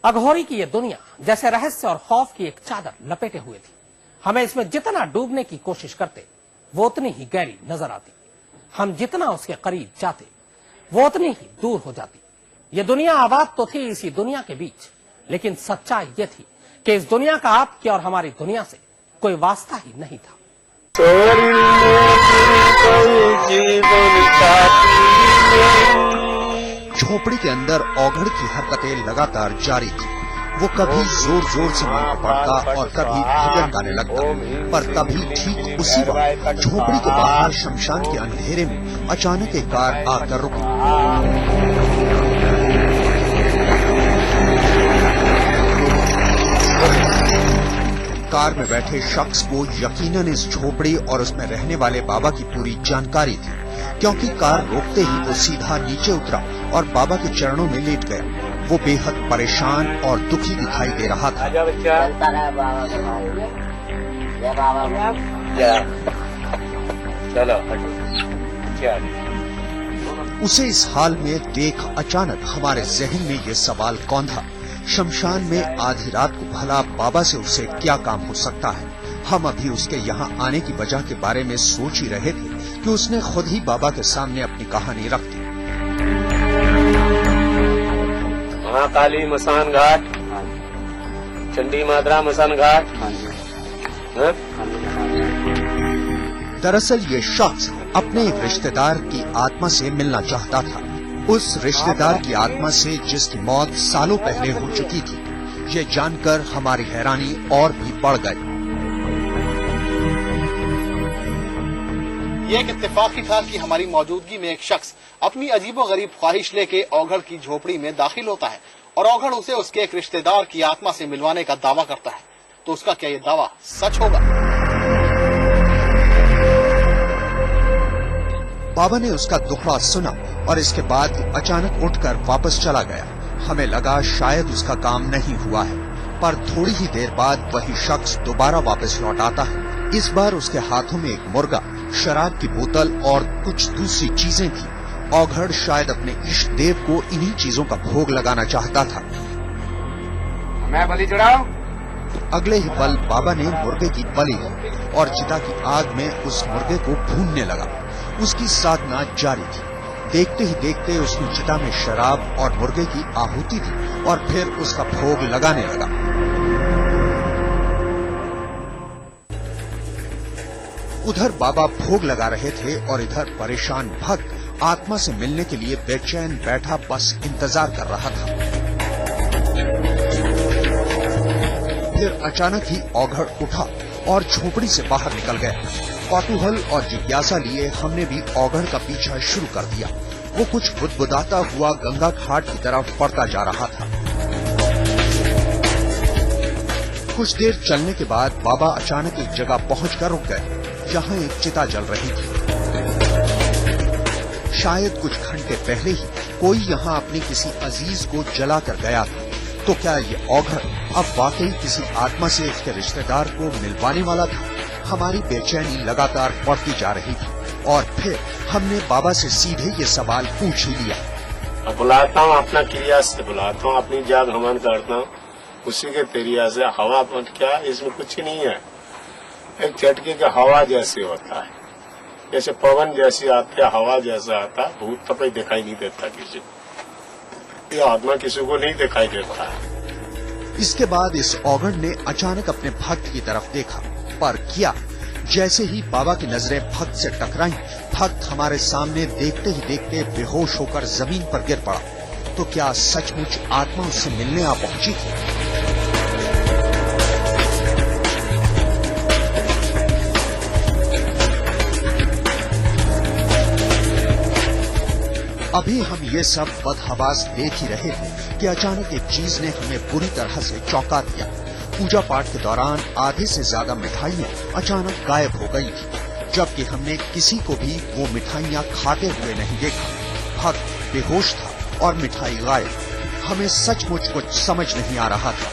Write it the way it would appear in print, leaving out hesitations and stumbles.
अघोरी की ये दुनिया जैसे रहस्य और खौफ की एक चादर लपेटे हुए थी। हमें इसमें जितना डूबने की कोशिश करते वो उतनी ही गहरी नजर आती। हम जितना उसके करीब जाते वो उतनी ही दूर हो जाती। ये दुनिया आबाद तो थी इसी दुनिया के बीच, लेकिन सच्चाई ये थी कि इस दुनिया का आपकी और हमारी दुनिया से कोई वास्ता ही नहीं था। झोपड़ी के अंदर औघड़ की हरकतें लगातार जारी थी। वो कभी जोर जोर से मार पड़ता और कभी भजन गाने लगता, पर तभी ठीक उसी वक्त झोपड़ी के बाहर शमशान के अंधेरे में अचानक एक कार आकर रुकी। कार में बैठे शख्स को यकीनन इस झोपड़ी और उसमें रहने वाले बाबा की पूरी जानकारी थी, क्योंकि कार रोकते ही वो सीधा नीचे उतरा और बाबा के चरणों में लेट गया। वो बेहद परेशान और दुखी दिखाई दे रहा था। उसे इस हाल में देख अचानक हमारे जहन में ये सवाल कौंधा, शमशान में आधी रात को भला बाबा से उसे क्या काम हो सकता है। हम अभी उसके यहाँ आने की वजह के बारे में सोच ही रहे थे कि उसने खुद ही बाबा के सामने अपनी कहानी रख दी। महाकाली मसान घाट, चंडी मादरा मसान घाट। दरअसल ये शख्स अपने एक रिश्तेदार की आत्मा से मिलना चाहता था, उस रिश्तेदार की आत्मा से जिसकी मौत सालों पहले हो चुकी थी। ये जानकर हमारी हैरानी और भी बढ़ गई। ये एक इत्तेफाक ही था कि हमारी मौजूदगी में एक शख्स अपनी अजीबोगरीब ख्वाहिश लेके औघड़ की झोपड़ी में दाखिल होता है और औघड़ उसे उसके एक रिश्तेदार की आत्मा से मिलवाने का दावा करता है। तो उसका क्या ये दावा सच होगा? बाबा ने उसका दुखड़ा सुना और इसके बाद अचानक उठकर वापस चला गया। हमें लगा शायद उसका काम नहीं हुआ है, पर थोड़ी ही देर बाद वही शख्स दोबारा वापस लौट आता है। इस बार उसके हाथों में एक मुर्गा, शराब की बोतल और कुछ दूसरी चीजें थी। औघड़ शायद अपने इष्ट देव को इन्हीं चीजों का भोग लगाना चाहता था। मैं बलि चढ़ाऊं? अगले ही पल बाबा ने मुर्गे की बलि ली और चिता की आग में उस मुर्गे को भूनने लगा। उसकी साधना जारी थी। देखते ही देखते उसने चिता में शराब और मुर्गे की आहुति दी और फिर उसका भोग लगाने लगा। उधर बाबा भोग लगा रहे थे और इधर परेशान भक्त आत्मा से मिलने के लिए बेचैन बैठा बस इंतजार कर रहा था। फिर अचानक ही औघड़ उठा और झोपड़ी से बाहर निकल गया। कौतूहल और जिज्ञासा लिए हमने भी औघड़ का पीछा शुरू कर दिया। वो कुछ बुदबुदाता हुआ गंगा घाट की तरफ बढ़ता जा रहा था। कुछ देर चलने के बाद बाबा अचानक एक जगह पहुंचकर रुक गए, जहां एक चिता जल रही थी। शायद कुछ घंटे पहले ही कोई यहाँ अपने किसी अजीज को जला कर गया था। तो क्या ये औघड़ अब वाकई किसी आत्मा से उसके रिश्तेदार को मिलवाने वाला था? हमारी बेचैनी लगातार बढ़ती जा रही थी और फिर हमने बाबा से सीधे ये सवाल पूछ ही लिया। बुलाता हूँ अपना क्रिया से, बुलाता हूँ अपनी जाग हवन करता हूँ, उसी के क्रिया से। हवा क्या इसमें कुछ ही नहीं है, एक झटके का हवा जैसे होता है, जैसे पवन जैसी आती है, हवा जैसा आता है। भूत तो कोई दिखाई नहीं देता किसी को, ये आत्मा किसी को नहीं दिखाई देता है। इसके बाद इस औघड़ ने अचानक अपने भक्त की तरफ देखा, पर क्या जैसे ही बाबा की नजरें भक्त से टकराई, भक्त हमारे सामने देखते ही देखते बेहोश होकर जमीन पर गिर पड़ा। तो क्या सचमुच आत्मा उससे मिलने आ पहुंची थी? अभी हम ये सब बदहवास देख ही रहे थे कि अचानक एक चीज ने हमें बुरी तरह से चौंका दिया। पूजा पाठ के दौरान आधे से ज्यादा मिठाइयाँ अचानक गायब हो गई थी, जबकि हमने किसी को भी वो मिठाइयाँ खाते हुए नहीं देखा। भक्त बेहोश था और मिठाई गायब। हमें सचमुच कुछ समझ नहीं आ रहा था।